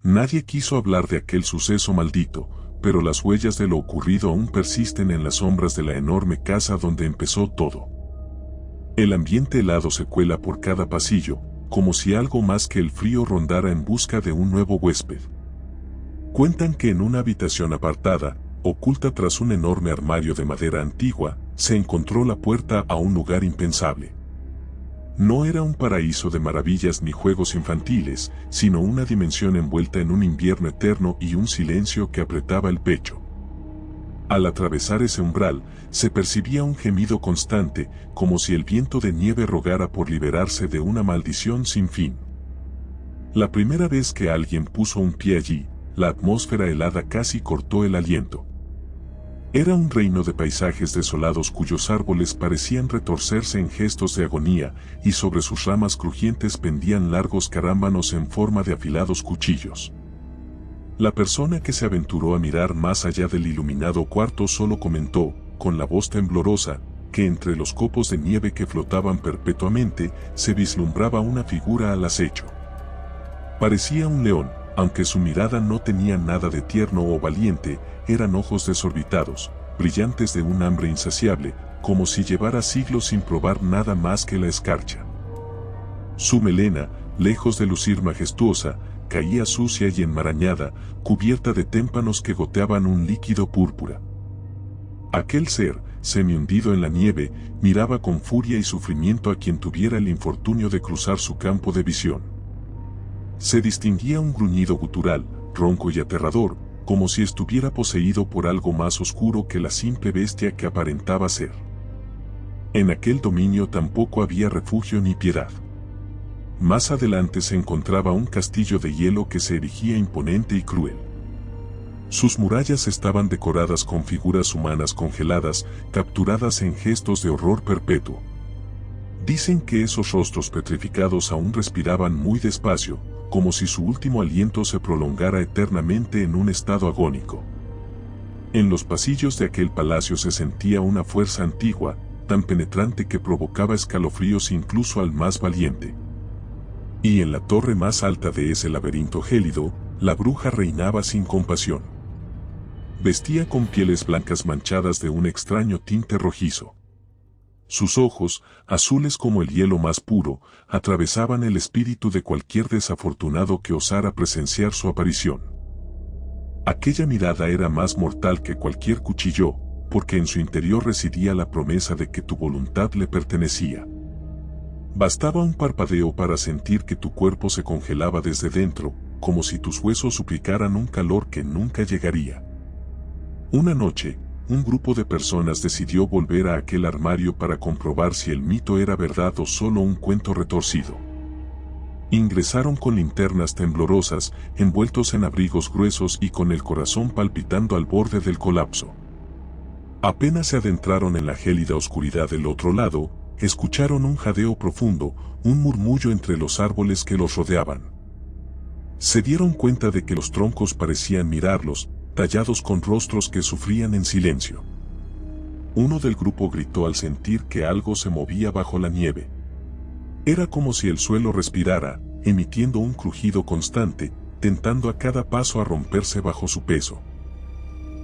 Nadie quiso hablar de aquel suceso maldito, pero las huellas de lo ocurrido aún persisten en las sombras de la enorme casa donde empezó todo. El ambiente helado se cuela por cada pasillo, como si algo más que el frío rondara en busca de un nuevo huésped. Cuentan que en una habitación apartada, oculta tras un enorme armario de madera antigua, se encontró la puerta a un lugar impensable. No era un paraíso de maravillas ni juegos infantiles, sino una dimensión envuelta en un invierno eterno y un silencio que apretaba el pecho. Al atravesar ese umbral, se percibía un gemido constante, como si el viento de nieve rogara por liberarse de una maldición sin fin. La primera vez que alguien puso un pie allí, la atmósfera helada casi cortó el aliento. Era un reino de paisajes desolados cuyos árboles parecían retorcerse en gestos de agonía, y sobre sus ramas crujientes pendían largos carámbanos en forma de afilados cuchillos. La persona que se aventuró a mirar más allá del iluminado cuarto solo comentó, con la voz temblorosa, que entre los copos de nieve que flotaban perpetuamente, se vislumbraba una figura al acecho. Parecía un león, aunque su mirada no tenía nada de tierno o valiente, eran ojos desorbitados, brillantes de un hambre insaciable, como si llevara siglos sin probar nada más que la escarcha. Su melena, lejos de lucir majestuosa, caía sucia y enmarañada, cubierta de témpanos que goteaban un líquido púrpura. Aquel ser, semi-hundido en la nieve, miraba con furia y sufrimiento a quien tuviera el infortunio de cruzar su campo de visión. Se distinguía un gruñido gutural, ronco y aterrador, como si estuviera poseído por algo más oscuro que la simple bestia que aparentaba ser. En aquel dominio tampoco había refugio ni piedad. Más adelante se encontraba un castillo de hielo que se erigía imponente y cruel. Sus murallas estaban decoradas con figuras humanas congeladas, capturadas en gestos de horror perpetuo. Dicen que esos rostros petrificados aún respiraban muy despacio, como si su último aliento se prolongara eternamente en un estado agónico. En los pasillos de aquel palacio se sentía una fuerza antigua, tan penetrante que provocaba escalofríos incluso al más valiente. Y en la torre más alta de ese laberinto gélido, la bruja reinaba sin compasión. Vestía con pieles blancas manchadas de un extraño tinte rojizo. Sus ojos, azules como el hielo más puro, atravesaban el espíritu de cualquier desafortunado que osara presenciar su aparición. Aquella mirada era más mortal que cualquier cuchillo, porque en su interior residía la promesa de que tu voluntad le pertenecía. Bastaba un parpadeo para sentir que tu cuerpo se congelaba desde dentro, como si tus huesos suplicaran un calor que nunca llegaría. Una noche, un grupo de personas decidió volver a aquel armario para comprobar si el mito era verdad o solo un cuento retorcido. Ingresaron con linternas temblorosas, envueltos en abrigos gruesos y con el corazón palpitando al borde del colapso. Apenas se adentraron en la gélida oscuridad del otro lado, escucharon un jadeo profundo, un murmullo entre los árboles que los rodeaban. Se dieron cuenta de que los troncos parecían mirarlos, tallados con rostros que sufrían en silencio. Uno del grupo gritó al sentir que algo se movía bajo la nieve. Era como si el suelo respirara, emitiendo un crujido constante, tentando a cada paso a romperse bajo su peso.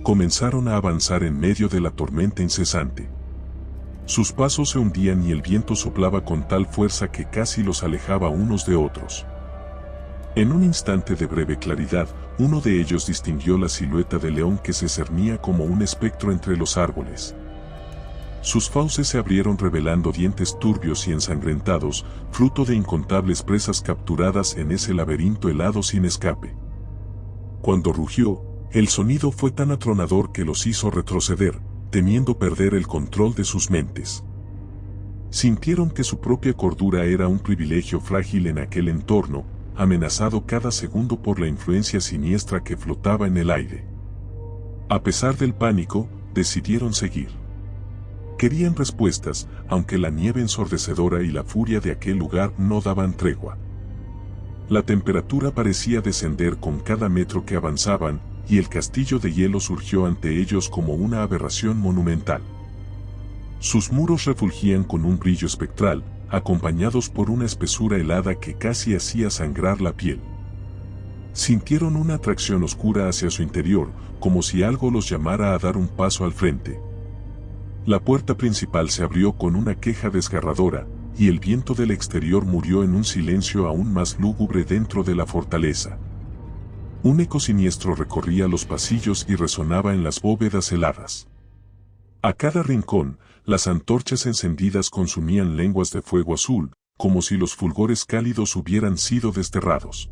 Comenzaron a avanzar en medio de la tormenta incesante. Sus pasos se hundían y el viento soplaba con tal fuerza que casi los alejaba unos de otros. En un instante de breve claridad, uno de ellos distinguió la silueta del león que se cernía como un espectro entre los árboles. Sus fauces se abrieron revelando dientes turbios y ensangrentados, fruto de incontables presas capturadas en ese laberinto helado sin escape. Cuando rugió, el sonido fue tan atronador que los hizo retroceder, temiendo perder el control de sus mentes. Sintieron que su propia cordura era un privilegio frágil en aquel entorno, amenazado cada segundo por la influencia siniestra que flotaba en el aire. A pesar del pánico, decidieron seguir. Querían respuestas, aunque la nieve ensordecedora y la furia de aquel lugar no daban tregua. La temperatura parecía descender con cada metro que avanzaban, y el castillo de hielo surgió ante ellos como una aberración monumental. Sus muros refulgían con un brillo espectral, acompañados por una espesura helada que casi hacía sangrar la piel. Sintieron una atracción oscura hacia su interior, como si algo los llamara a dar un paso al frente. La puerta principal se abrió con una queja desgarradora, y el viento del exterior murió en un silencio aún más lúgubre dentro de la fortaleza. Un eco siniestro recorría los pasillos y resonaba en las bóvedas heladas. A cada rincón, las antorchas encendidas consumían lenguas de fuego azul, como si los fulgores cálidos hubieran sido desterrados.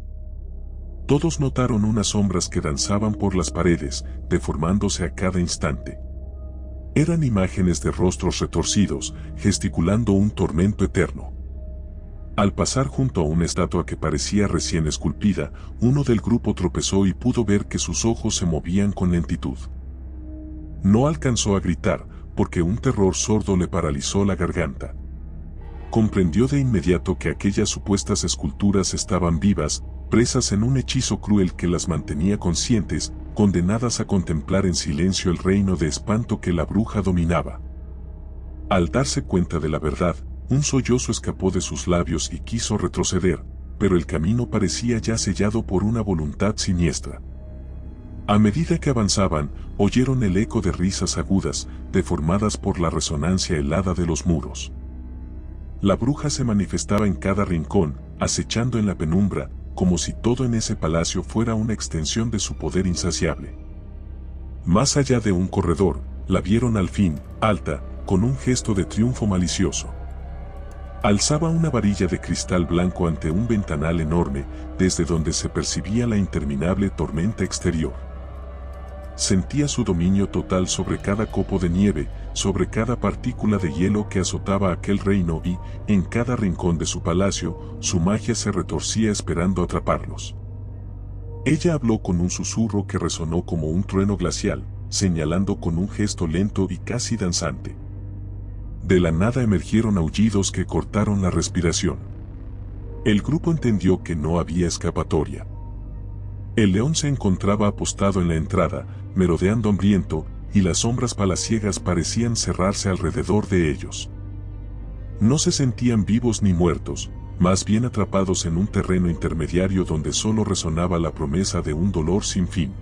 Todos notaron unas sombras que danzaban por las paredes, deformándose a cada instante. Eran imágenes de rostros retorcidos, gesticulando un tormento eterno. Al pasar junto a una estatua que parecía recién esculpida, uno del grupo tropezó y pudo ver que sus ojos se movían con lentitud. No alcanzó a gritar, porque un terror sordo le paralizó la garganta. Comprendió de inmediato que aquellas supuestas esculturas estaban vivas, presas en un hechizo cruel que las mantenía conscientes, condenadas a contemplar en silencio el reino de espanto que la bruja dominaba. Al darse cuenta de la verdad, un sollozo escapó de sus labios y quiso retroceder, pero el camino parecía ya sellado por una voluntad siniestra. A medida que avanzaban, oyeron el eco de risas agudas, deformadas por la resonancia helada de los muros. La bruja se manifestaba en cada rincón, acechando en la penumbra, como si todo en ese palacio fuera una extensión de su poder insaciable. Más allá de un corredor, la vieron al fin, alta, con un gesto de triunfo malicioso. Alzaba una varilla de cristal blanco ante un ventanal enorme, desde donde se percibía la interminable tormenta exterior. Sentía su dominio total sobre cada copo de nieve, sobre cada partícula de hielo que azotaba aquel reino y, en cada rincón de su palacio, su magia se retorcía esperando atraparlos. Ella habló con un susurro que resonó como un trueno glacial, señalando con un gesto lento y casi danzante. De la nada emergieron aullidos que cortaron la respiración. El grupo entendió que no había escapatoria. El león se encontraba apostado en la entrada, merodeando hambriento, y las sombras palaciegas parecían cerrarse alrededor de ellos. No se sentían vivos ni muertos, más bien atrapados en un terreno intermediario donde solo resonaba la promesa de un dolor sin fin.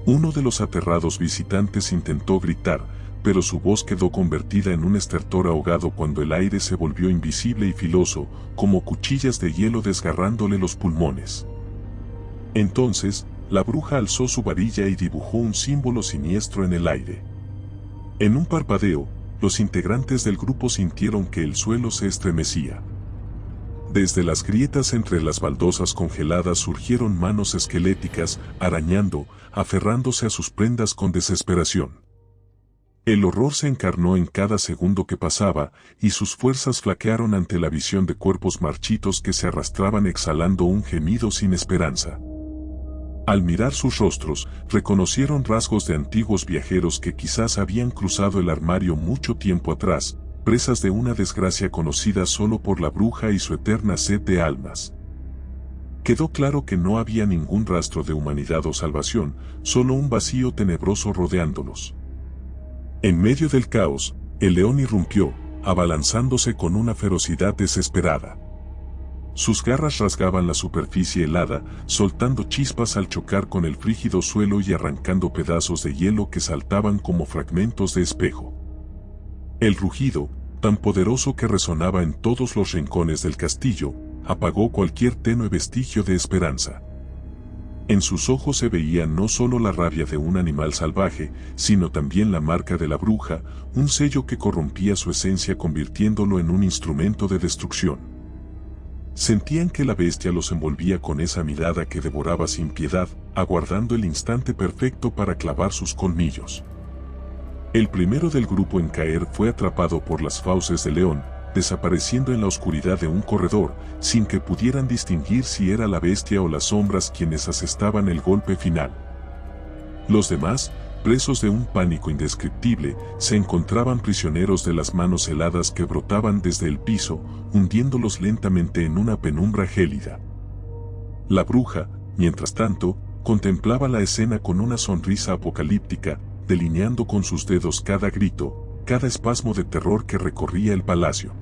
Uno de los aterrados visitantes intentó gritar, pero su voz quedó convertida en un estertor ahogado cuando el aire se volvió invisible y filoso, como cuchillas de hielo desgarrándole los pulmones. Entonces, la bruja alzó su varilla y dibujó un símbolo siniestro en el aire. En un parpadeo, los integrantes del grupo sintieron que el suelo se estremecía. Desde las grietas entre las baldosas congeladas surgieron manos esqueléticas, arañando, aferrándose a sus prendas con desesperación. El horror se encarnó en cada segundo que pasaba, y sus fuerzas flaquearon ante la visión de cuerpos marchitos que se arrastraban exhalando un gemido sin esperanza. Al mirar sus rostros, reconocieron rasgos de antiguos viajeros que quizás habían cruzado el armario mucho tiempo atrás, presas de una desgracia conocida solo por la bruja y su eterna sed de almas. Quedó claro que no había ningún rastro de humanidad o salvación, solo un vacío tenebroso rodeándolos. En medio del caos, el león irrumpió, abalanzándose con una ferocidad desesperada. Sus garras rasgaban la superficie helada, soltando chispas al chocar con el frígido suelo y arrancando pedazos de hielo que saltaban como fragmentos de espejo. El rugido, tan poderoso que resonaba en todos los rincones del castillo, apagó cualquier tenue vestigio de esperanza. En sus ojos se veía no solo la rabia de un animal salvaje, sino también la marca de la bruja, un sello que corrompía su esencia convirtiéndolo en un instrumento de destrucción. Sentían que la bestia los envolvía con esa mirada que devoraba sin piedad, aguardando el instante perfecto para clavar sus colmillos. El primero del grupo en caer fue atrapado por las fauces del león, desapareciendo en la oscuridad de un corredor, sin que pudieran distinguir si era la bestia o las sombras quienes asestaban el golpe final. Los demás, presos de un pánico indescriptible, se encontraban prisioneros de las manos heladas que brotaban desde el piso, hundiéndolos lentamente en una penumbra gélida. La bruja, mientras tanto, contemplaba la escena con una sonrisa apocalíptica, delineando con sus dedos cada grito, cada espasmo de terror que recorría el palacio.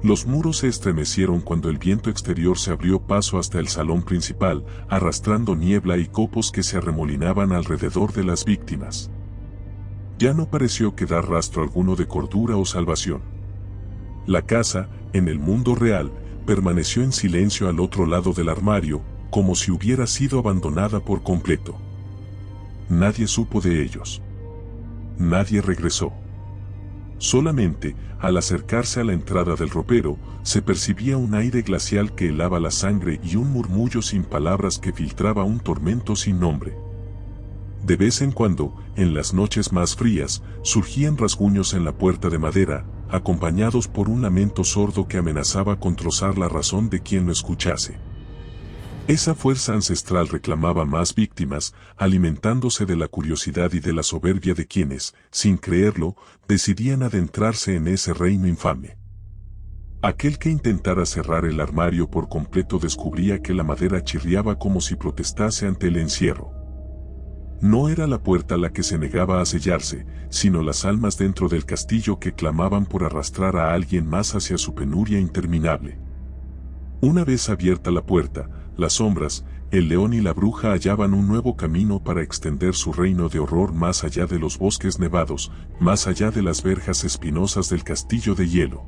Los muros se estremecieron cuando el viento exterior se abrió paso hasta el salón principal, arrastrando niebla y copos que se arremolinaban alrededor de las víctimas. Ya no pareció quedar rastro alguno de cordura o salvación. La casa, en el mundo real, permaneció en silencio al otro lado del armario, como si hubiera sido abandonada por completo. Nadie supo de ellos. Nadie regresó. Solamente, al acercarse a la entrada del ropero, se percibía un aire glacial que helaba la sangre y un murmullo sin palabras que filtraba un tormento sin nombre. De vez en cuando, en las noches más frías, surgían rasguños en la puerta de madera, acompañados por un lamento sordo que amenazaba con trozar la razón de quien lo escuchase. Esa fuerza ancestral reclamaba más víctimas, alimentándose de la curiosidad y de la soberbia de quienes, sin creerlo, decidían adentrarse en ese reino infame. Aquel que intentara cerrar el armario por completo descubría que la madera chirriaba como si protestase ante el encierro. No era la puerta la que se negaba a sellarse, sino las almas dentro del castillo que clamaban por arrastrar a alguien más hacia su penuria interminable. Una vez abierta la puerta, las sombras, el león y la bruja hallaban un nuevo camino para extender su reino de horror más allá de los bosques nevados, más allá de las verjas espinosas del castillo de hielo.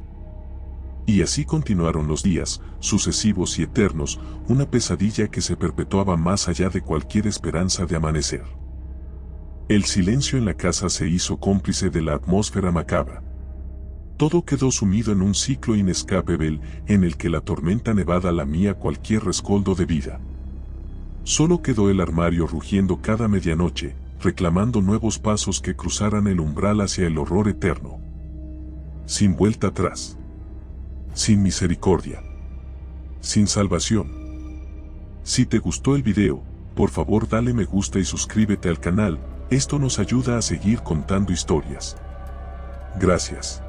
Y así continuaron los días, sucesivos y eternos, una pesadilla que se perpetuaba más allá de cualquier esperanza de amanecer. El silencio en la casa se hizo cómplice de la atmósfera macabra. Todo quedó sumido en un ciclo inescapable en el que la tormenta nevada lamía cualquier rescoldo de vida. Solo quedó el armario rugiendo cada medianoche, reclamando nuevos pasos que cruzaran el umbral hacia el horror eterno. Sin vuelta atrás. Sin misericordia. Sin salvación. Si te gustó el video, por favor dale me gusta y suscríbete al canal, esto nos ayuda a seguir contando historias. Gracias.